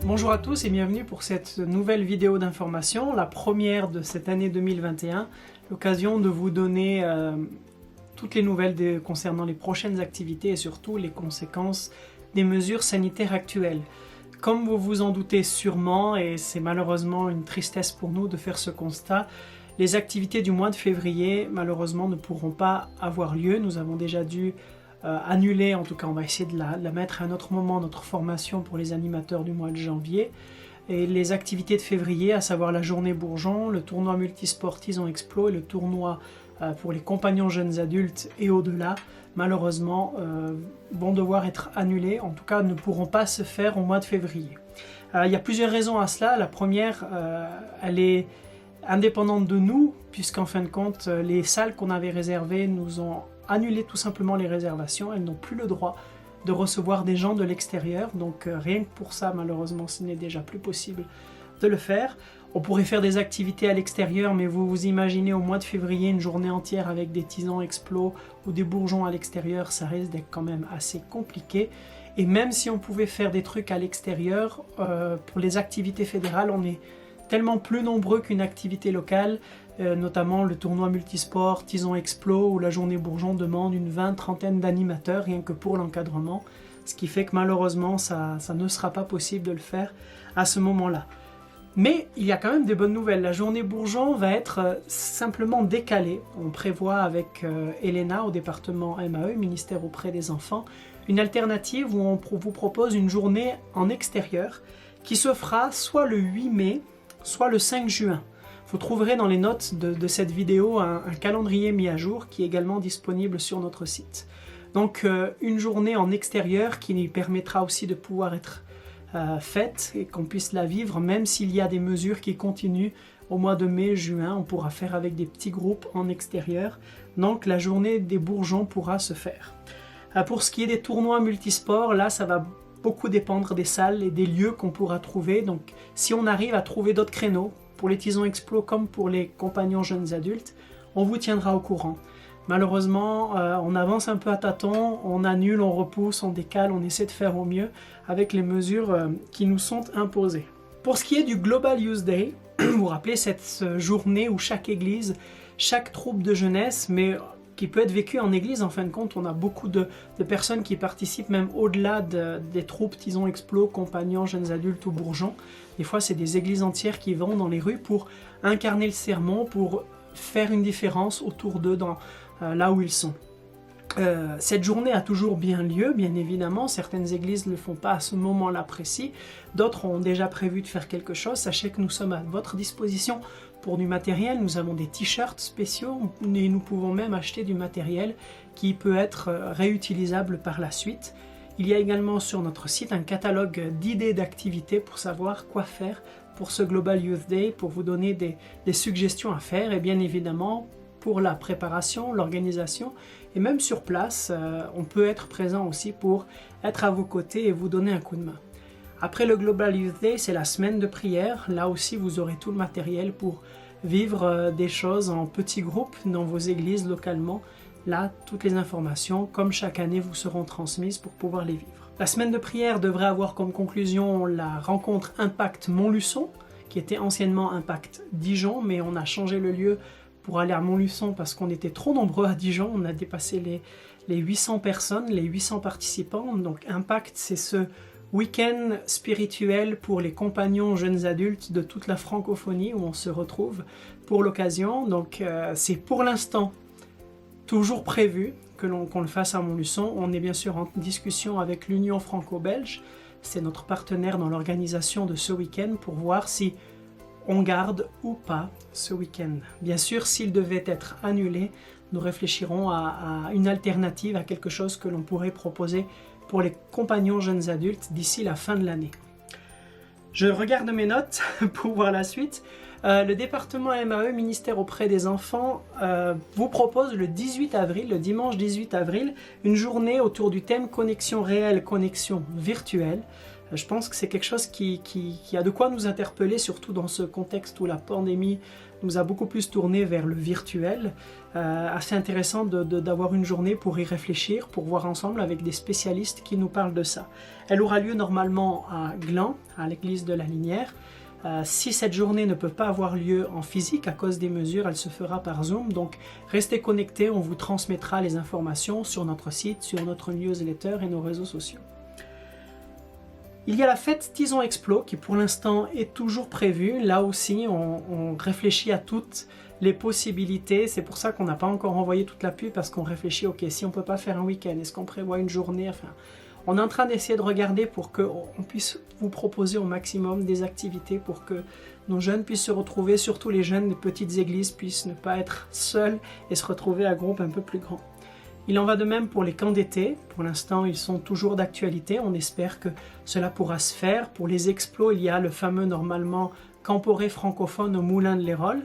Bonjour à tous et bienvenue pour cette nouvelle vidéo d'information, la première de cette année 2021, l'occasion de vous donner toutes les nouvelles concernant les prochaines activités et surtout les conséquences des mesures sanitaires actuelles. Comme vous vous en doutez sûrement, et c'est malheureusement une tristesse pour nous de faire ce constat, les activités du mois de février malheureusement ne pourront pas avoir lieu. Nous avons déjà dû annuler, en tout cas on va essayer de la mettre à un autre moment, notre formation pour les animateurs du mois de janvier. Et les activités de février, à savoir la journée Bourgeon, le tournoi multisport Tison Explo et le tournoi pour les compagnons jeunes adultes et au-delà, malheureusement vont devoir être annulés, en tout cas ne pourront pas se faire au mois de février. Il y a plusieurs raisons à cela. La première, elle est indépendante de nous, puisqu'en fin de compte, les salles qu'on avait réservées nous ont annulé tout simplement les réservations. Elles n'ont plus le droit de recevoir des gens de l'extérieur, donc rien que pour ça, malheureusement, ce n'est déjà plus possible de le faire. On pourrait faire des activités à l'extérieur, mais vous vous imaginez au mois de février une journée entière avec des tisons explos ou des bourgeons à l'extérieur, ça risque d'être quand même assez compliqué. Et même si on pouvait faire des trucs à l'extérieur, pour les activités fédérales, on est tellement plus nombreux qu'une activité locale, notamment le tournoi multisport, Tison Explo ou la journée Bourgeon demande une trentaine d'animateurs rien que pour l'encadrement, ce qui fait que malheureusement ça ne sera pas possible de le faire à ce moment-là. Mais il y a quand même des bonnes nouvelles. La journée Bourgeon va être simplement décalée. On prévoit avec Elena au département MAE, ministère auprès des enfants, une alternative où on vous propose une journée en extérieur qui se fera soit le 8 mai, soit le 5 juin. Vous trouverez dans les notes de cette vidéo un calendrier mis à jour qui est également disponible sur notre site. Donc une journée en extérieur qui nous permettra aussi de pouvoir être faite et qu'on puisse la vivre même s'il y a des mesures qui continuent au mois de mai, juin. On pourra faire avec des petits groupes en extérieur. Donc la journée des Bourgeons pourra se faire. Pour ce qui est des tournois multisports, là ça va beaucoup dépendre des salles et des lieux qu'on pourra trouver. Donc si on arrive à trouver d'autres créneaux, pour les Tisons Explo comme pour les compagnons jeunes adultes, on vous tiendra au courant. Malheureusement, on avance un peu à tâtons, on annule, on repousse, on décale, on essaie de faire au mieux avec les mesures qui nous sont imposées. Pour ce qui est du Global Youth Day, vous vous rappelez cette journée où chaque église, chaque troupe de jeunesse, mais qui peut être vécue en église, en fin de compte, on a beaucoup de personnes qui participent même au-delà des troupes Tison Explo, compagnons, jeunes adultes ou bourgeons. Des fois, c'est des églises entières qui vont dans les rues pour incarner le sermon, pour faire une différence autour d'eux, là où ils sont. Cette journée a toujours bien lieu, bien évidemment. Certaines églises ne le font pas à ce moment-là précis. D'autres ont déjà prévu de faire quelque chose. Sachez que nous sommes à votre disposition pour du matériel. Nous avons des t-shirts spéciaux et nous pouvons même acheter du matériel qui peut être réutilisable par la suite. Il y a également sur notre site un catalogue d'idées d'activités pour savoir quoi faire pour ce Global Youth Day, pour vous donner des suggestions à faire et bien évidemment pour la préparation, l'organisation et même sur place, on peut être présent aussi pour être à vos côtés et vous donner un coup de main. Après le Global Youth Day, c'est la semaine de prière. Là aussi, vous aurez tout le matériel pour vivre des choses en petits groupes dans vos églises localement. Là, toutes les informations, comme chaque année, vous seront transmises pour pouvoir les vivre. La semaine de prière devrait avoir comme conclusion la rencontre Impact Montluçon, qui était anciennement Impact Dijon, mais on a changé le lieu pour aller à Montluçon parce qu'on était trop nombreux à Dijon. On a dépassé les 800 personnes, les 800 participants. Donc Impact, c'est ce week-end spirituel pour les compagnons jeunes adultes de toute la francophonie où on se retrouve pour l'occasion. Donc c'est pour l'instant toujours prévu qu'on le fasse à Montluçon. On est bien sûr en discussion avec l'Union franco-belge. C'est notre partenaire dans l'organisation de ce week-end pour voir si on garde ou pas ce week-end. Bien sûr, s'il devait être annulé, nous réfléchirons à une alternative, à quelque chose que l'on pourrait proposer pour les compagnons jeunes adultes d'ici la fin de l'année. Je regarde mes notes pour voir la suite. Le département MAE, ministère auprès des enfants, vous propose le 18 avril, le dimanche 18 avril, une journée autour du thème connexion réelle, connexion virtuelle. Je pense que c'est quelque chose qui a de quoi nous interpeller, surtout dans ce contexte où la pandémie nous a beaucoup plus tourné vers le virtuel. Assez intéressant d'avoir une journée pour y réfléchir, pour voir ensemble avec des spécialistes qui nous parlent de ça. Elle aura lieu normalement à Gland, à l'église de la Linière. Si cette journée ne peut pas avoir lieu en physique à cause des mesures, elle se fera par Zoom. Donc restez connectés, on vous transmettra les informations sur notre site, sur notre newsletter et nos réseaux sociaux. Il y a la fête Tison Explo qui pour l'instant est toujours prévue. Là aussi, on réfléchit à toutes les possibilités. C'est pour ça qu'on n'a pas encore envoyé toute la pub parce qu'on réfléchit, ok, si on ne peut pas faire un week-end, est-ce qu'on prévoit une journée? Enfin, on est en train d'essayer de regarder pour qu'on puisse vous proposer au maximum des activités pour que nos jeunes puissent se retrouver, surtout les jeunes des petites églises puissent ne pas être seuls et se retrouver à groupe un peu plus grand. Il en va de même pour les camps d'été. Pour l'instant, ils sont toujours d'actualité. On espère que cela pourra se faire. Pour les explos, il y a le fameux, normalement, Camporé francophone au Moulin de l'Hérole.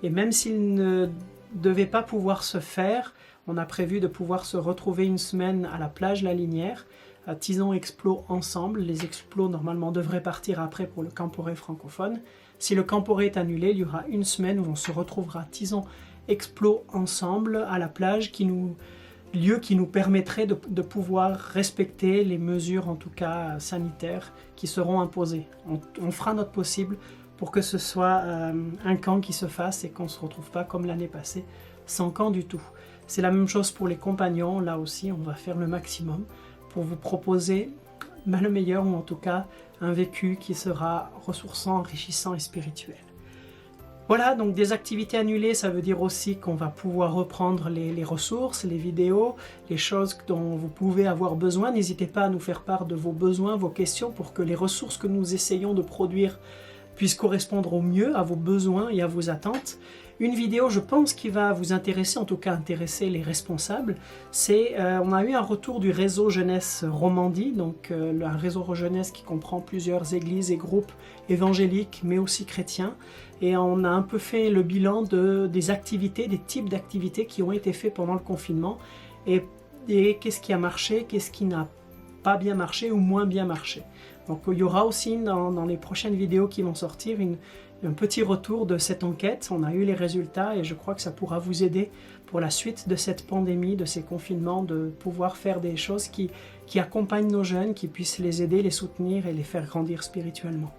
Et même s'il ne devait pas pouvoir se faire, on a prévu de pouvoir se retrouver une semaine à la plage La Linière, à Tison Explo ensemble. Les explos, normalement, devraient partir après pour le Camporé francophone. Si le Camporé est annulé, il y aura une semaine où on se retrouvera à Tison Explo ensemble à la plage lieu qui nous permettrait de pouvoir respecter les mesures, en tout cas sanitaires, qui seront imposées. On fera notre possible pour que ce soit un camp qui se fasse et qu'on ne se retrouve pas comme l'année passée, sans camp du tout. C'est la même chose pour les compagnons, là aussi on va faire le maximum pour vous proposer le meilleur, ou en tout cas un vécu qui sera ressourçant, enrichissant et spirituel. Voilà, donc des activités annulées, ça veut dire aussi qu'on va pouvoir reprendre les ressources, les vidéos, les choses dont vous pouvez avoir besoin. N'hésitez pas à nous faire part de vos besoins, vos questions, pour que les ressources que nous essayons de produire puissent correspondre au mieux à vos besoins et à vos attentes. Une vidéo, je pense, qui va vous intéresser, en tout cas intéresser les responsables, c'est, on a eu un retour du réseau jeunesse Romandie, donc un réseau jeunesse qui comprend plusieurs églises et groupes évangéliques, mais aussi chrétiens, et on a un peu fait le bilan des activités, des types d'activités qui ont été faits pendant le confinement, et qu'est-ce qui a marché, qu'est-ce qui n'a pas bien marché ou moins bien marché. Donc il y aura aussi dans les prochaines vidéos qui vont sortir un petit retour de cette enquête. On a eu les résultats et je crois que ça pourra vous aider pour la suite de cette pandémie, de ces confinements, de pouvoir faire des choses qui accompagnent nos jeunes, qui puissent les aider, les soutenir et les faire grandir spirituellement.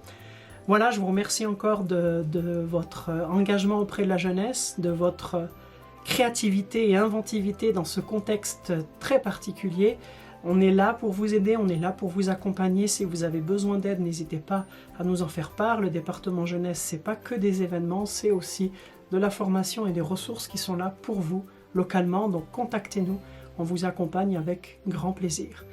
Voilà, je vous remercie encore de votre engagement auprès de la jeunesse, de votre créativité et inventivité dans ce contexte très particulier. On est là pour vous aider, on est là pour vous accompagner. Si vous avez besoin d'aide, n'hésitez pas à nous en faire part. Le département jeunesse, c'est pas que des événements, c'est aussi de la formation et des ressources qui sont là pour vous localement. Donc contactez-nous, on vous accompagne avec grand plaisir.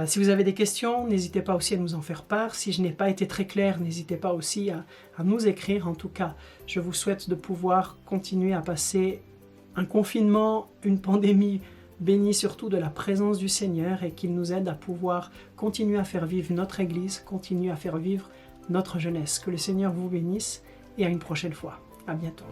Si vous avez des questions, n'hésitez pas aussi à nous en faire part. Si je n'ai pas été très clair, n'hésitez pas aussi à nous écrire. En tout cas, je vous souhaite de pouvoir continuer à passer un confinement, une pandémie, béni surtout de la présence du Seigneur et qu'il nous aide à pouvoir continuer à faire vivre notre Église, continuer à faire vivre notre jeunesse. Que le Seigneur vous bénisse et à une prochaine fois. À bientôt.